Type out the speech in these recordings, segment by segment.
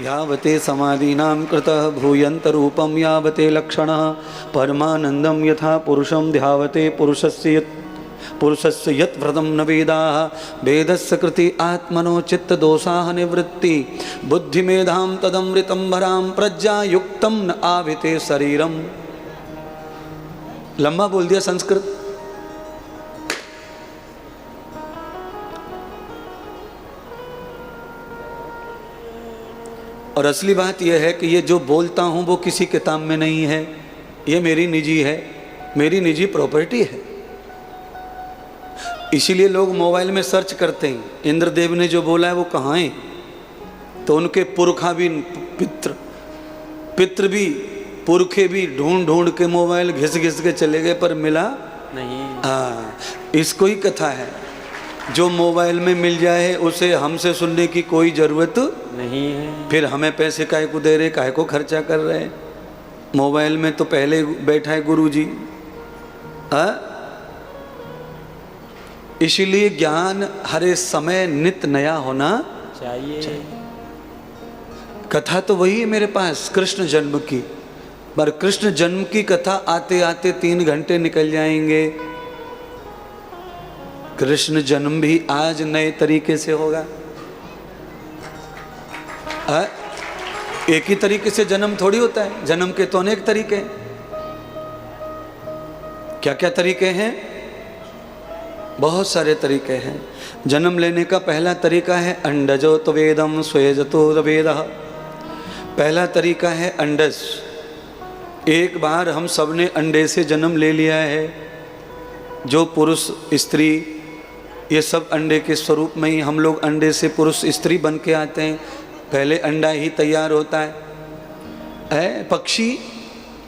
यावते समाधीनां कृतः भूयन्त रूपं यावते लक्षणः परमानन्दं यथा पुरुषं ध्यावते पुरुषस्य यत् व्रतं न वेदाः वेदस्य कृति आत्मनो चित्तदोषाः निवृत्ति बुद्धिमेधां तदमृतं भरां प्रज्ञायुक्तं न आविते शरीरम। लंबा बोल दिया संस्कृत। और असली बात यह है कि ये जो बोलता हूँ वो किसी किताब में नहीं है, ये मेरी निजी है, मेरी निजी प्रॉपर्टी है। इसीलिए लोग मोबाइल में सर्च करते हैं इंद्रदेव ने जो बोला है वो कहाँ है, तो उनके पुरखा भी पितृ भी पुरखे भी ढूंढ ढूंढ के मोबाइल घिस घिस के चले गए पर मिला नहीं। हाँ, इसको ही कथा है, जो मोबाइल में मिल जाए उसे हमसे सुनने की कोई ज़रूरत नहीं है। फिर हमें पैसे काहे को दे रहे, काहे को खर्चा कर रहे। मोबाइल में तो पहले बैठा है गुरु जी। इसीलिए ज्ञान हर समय नित नया होना चाहिए। कथा तो वही है मेरे पास कृष्ण जन्म की, पर कृष्ण जन्म की कथा आते आते 3 घंटे निकल जाएंगे। कृष्ण जन्म भी आज नए तरीके से होगा। एक ही तरीके से जन्म थोड़ी होता है, जन्म के तो अनेक तरीके हैं। क्या क्या तरीके हैं? बहुत सारे तरीके हैं। जन्म लेने का पहला तरीका है अंडजो तो वेदम स्वेजतो वेदः। पहला तरीका है अंडज। एक बार हम सब ने अंडे से जन्म ले लिया है। जो पुरुष स्त्री ये सब अंडे के स्वरूप में ही हम लोग अंडे से पुरुष स्त्री बन के आते हैं। पहले अंडा ही तैयार होता है।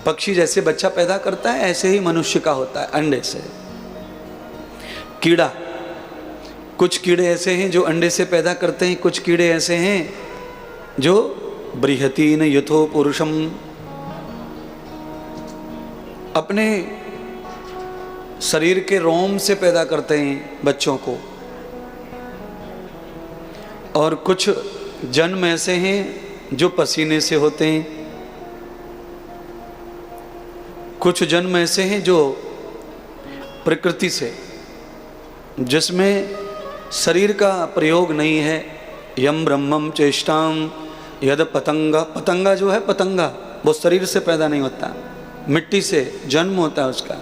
पक्षी जैसे बच्चा पैदा करता है ऐसे ही मनुष्य का होता है अंडे से। कीड़ा, कुछ कीड़े ऐसे हैं जो अंडे से पैदा करते हैं, कुछ कीड़े ऐसे हैं जो बृहतीन यथो पुरुषम अपने शरीर के रोम से पैदा करते हैं बच्चों को। और कुछ जन्म ऐसे हैं जो पसीने से होते हैं, कुछ जन्म ऐसे हैं जो प्रकृति से, जिसमें शरीर का प्रयोग नहीं है। यम ब्रह्मम चेष्टाम यद पतंगा जो है पतंगा वो शरीर से पैदा नहीं होता, मिट्टी से जन्म होता है उसका।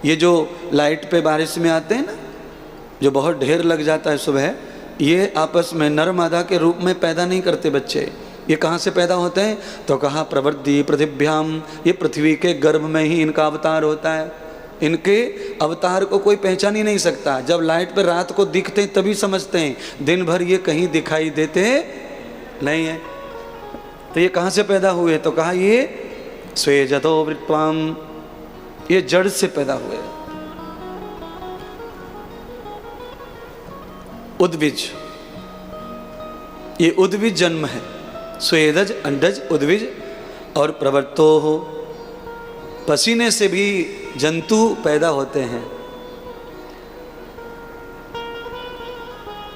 ये जो लाइट पे बारिश में आते हैं ना, जो बहुत ढेर लग जाता है सुबह, ये आपस में नर मादा के रूप में पैदा नहीं करते बच्चे। ये कहाँ से पैदा होते हैं? तो कहा प्रवृद्धि पृथिव्याम, ये पृथ्वी के गर्भ में ही इनका अवतार होता है। इनके अवतार को कोई पहचान ही नहीं सकता। जब लाइट पे रात को दिखते हैं तभी समझते हैं, दिन भर ये कहीं दिखाई देते नहीं है। तो ये कहाँ से पैदा हुए? तो कहा ये स्वेजतो वृत्वाम, ये जड़ से पैदा हुए। उद्विज, ये उद्विज जन्म है। स्वेदज अंडज उद्विज। और प्रवर्तो हो, पसीने से भी जंतु पैदा होते हैं।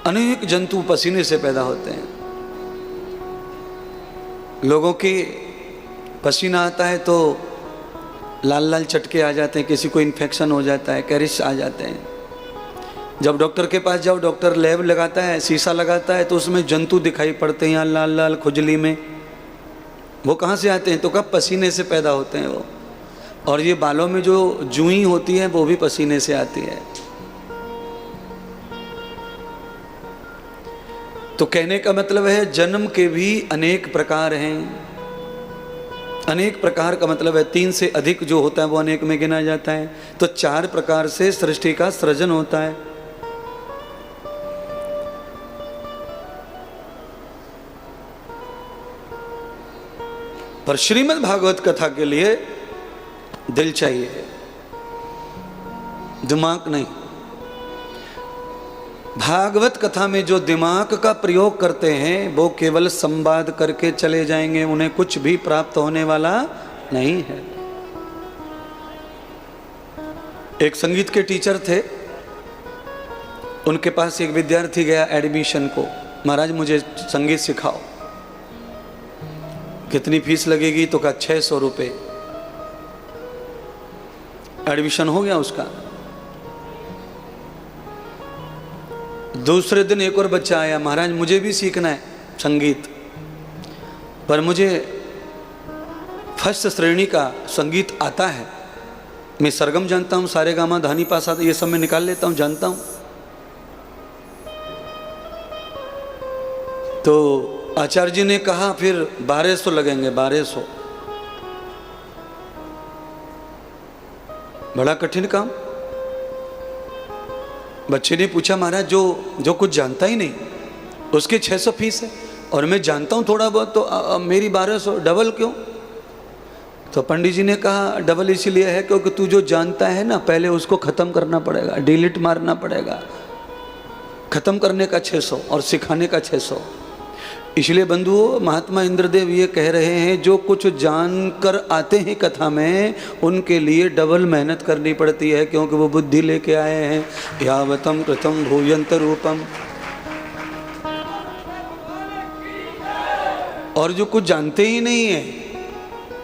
अनेक जंतु पसीने से पैदा होते हैं। लोगों की पसीना आता है तो लाल लाल चटके आ जाते हैं, किसी को इन्फेक्शन हो जाता है, कैरिस आ जाते हैं। जब डॉक्टर के पास जाओ, डॉक्टर लैब लगाता है, शीशा लगाता है, तो उसमें जंतु दिखाई पड़ते हैं लाल लाल खुजली में। वो कहाँ से आते हैं? तो कब पसीने से पैदा होते हैं वो। और ये बालों में जो जुई होती है वो भी पसीने से आती है। तो कहने का मतलब है जन्म के भी अनेक प्रकार हैं। अनेक प्रकार का मतलब है 3 से अधिक जो होता है वो अनेक में गिना जाता है। तो 4 प्रकार से सृष्टि का सृजन होता है। पर श्रीमद् भागवत कथा के लिए दिल चाहिए, दिमाग नहीं। भागवत कथा में जो दिमाग का प्रयोग करते हैं वो केवल संवाद करके चले जाएंगे, उन्हें कुछ भी प्राप्त होने वाला नहीं है। एक संगीत के टीचर थे, उनके पास एक विद्यार्थी गया एडमिशन को, महाराज मुझे संगीत सिखाओ। कितनी फीस लगेगी? तो कहा 600 रुपये। एडमिशन हो गया उसका। दूसरे दिन एक और बच्चा आया, महाराज मुझे भी सीखना है संगीत, पर मुझे फर्स्ट श्रेणी का संगीत आता है, मैं सरगम जानता हूँ, सारे गामा धानी पासा ये सब मैं निकाल लेता हूँ, जानता हूँ। तो आचार्य जी ने कहा फिर 1200 लगेंगे, 1200। बड़ा कठिन काम। बच्चे ने पूछा महाराज जो कुछ जानता ही नहीं उसके 600 फीस है, और मैं जानता हूँ थोड़ा बहुत, तो मेरी 1200, डबल क्यों? तो पंडित जी ने कहा डबल इसलिए है क्योंकि तू जो जानता है ना पहले उसको ख़त्म करना पड़ेगा, डिलीट मारना पड़ेगा। ख़त्म करने का 600 और सिखाने का 600। इसलिए बंधुओं, महात्मा इंद्रदेव ये कह रहे हैं जो कुछ जानकर आते हैं कथा में उनके लिए डबल मेहनत करनी पड़ती है, क्योंकि वो बुद्धि लेके आए हैं। यावतम कृतम भूयंत रूपम। और जो कुछ जानते ही नहीं है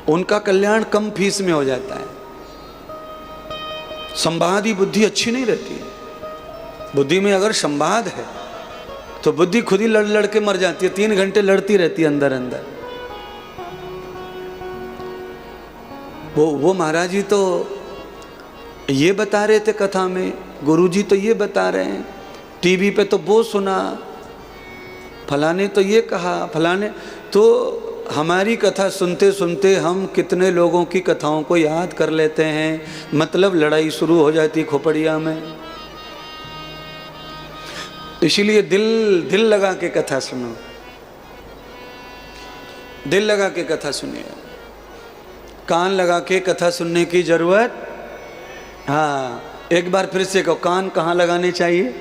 उनका कल्याण कम फीस में हो जाता है। संवादी बुद्धि अच्छी नहीं रहती है। बुद्धि में अगर संवाद है तो बुद्धि खुद ही लड़ के मर जाती है, 3 घंटे लड़ती रहती है अंदर अंदर। वो महाराज जी तो ये बता रहे थे कथा में, गुरु जी तो ये बता रहे हैं, टीवी पे तो वो सुना, फलाने तो ये कहा, फलाने। तो हमारी कथा सुनते सुनते हम कितने लोगों की कथाओं को याद कर लेते हैं, मतलब लड़ाई शुरू हो जाती खोपड़िया में। इसीलिए दिल लगा के कथा सुनो, दिल लगा के कथा सुनिए, कान लगा के कथा सुनने की जरूरत। हाँ, एक बार फिर से कहो, कान कहाँ लगाने चाहिए?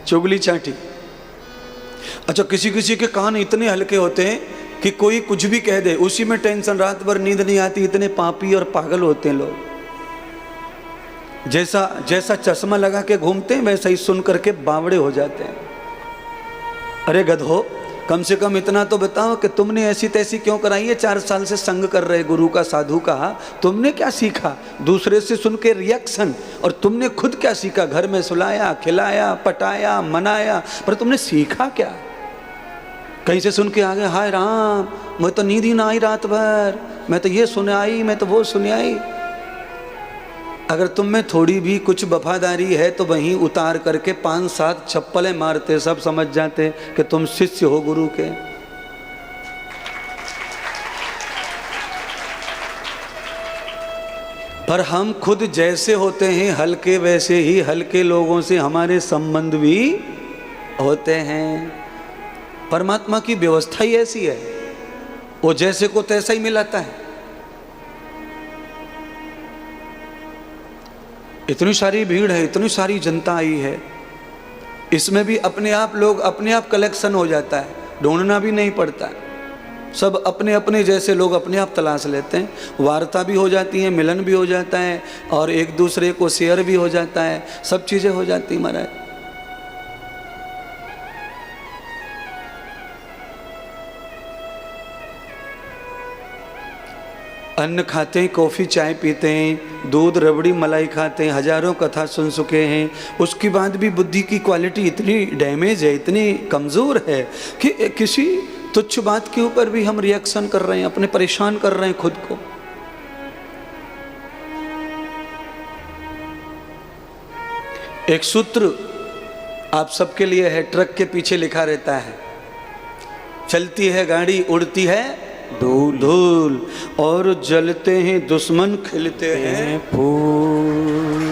चुगली चाटी। अच्छा, किसी के कान इतने हल्के होते हैं कि कोई कुछ भी कह दे उसी में टेंशन, रात भर नींद नहीं आती, इतने पापी और पागल होते हैं लोग। जैसा चश्मा लगा के घूमते हैं वैसा ही सुन करके बावड़े हो जाते हैं। अरे गधो, कम से कम इतना तो बताओ कि तुमने ऐसी तैसी क्यों कराई है? 4 साल से संग कर रहे गुरु का, साधु का, तुमने क्या सीखा? दूसरे से सुन के रिएक्शन, और तुमने खुद क्या सीखा? घर में सुलाया, खिलाया, पटाया, मनाया, पर तुमने सीखा क्या? कहीं से सुन के आ गए, हाय राम मैं तो नींद ही ना आई रात भर, मैं तो ये सुने आई, मैं तो वो सुने आई। अगर तुम में थोड़ी भी कुछ वफादारी है तो वहीं उतार करके 5-7 चप्पलें मारते, सब समझ जाते कि तुम शिष्य हो गुरु के। पर हम खुद जैसे होते हैं हल्के, वैसे ही हल्के लोगों से हमारे संबंध भी होते हैं। परमात्मा की व्यवस्था ही ऐसी है, वो जैसे को तैसा ही मिलाता है। इतनी सारी भीड़ है, इतनी सारी जनता आई है, इसमें भी अपने आप लोग अपने आप कलेक्शन हो जाता है, ढूंढना भी नहीं पड़ता। सब अपने अपने जैसे लोग अपने आप तलाश लेते हैं, वार्ता भी हो जाती है, मिलन भी हो जाता है, और एक दूसरे को शेयर भी हो जाता है, सब चीज़ें हो जाती महाराज। अन्न खाते हैं, कॉफ़ी चाय पीते हैं, दूध रबड़ी मलाई खाते हैं, हजारों कथा सुन चुके हैं, उसके बाद भी बुद्धि की क्वालिटी इतनी डैमेज है, इतनी कमज़ोर है कि किसी तुच्छ बात के ऊपर भी हम रिएक्शन कर रहे हैं, अपने परेशान कर रहे हैं खुद को। एक सूत्र आप सबके लिए है, ट्रक के पीछे लिखा रहता है, चलती है गाड़ी उड़ती है धूल धूल, और जलते हैं दुश्मन खिलते हैं फूल।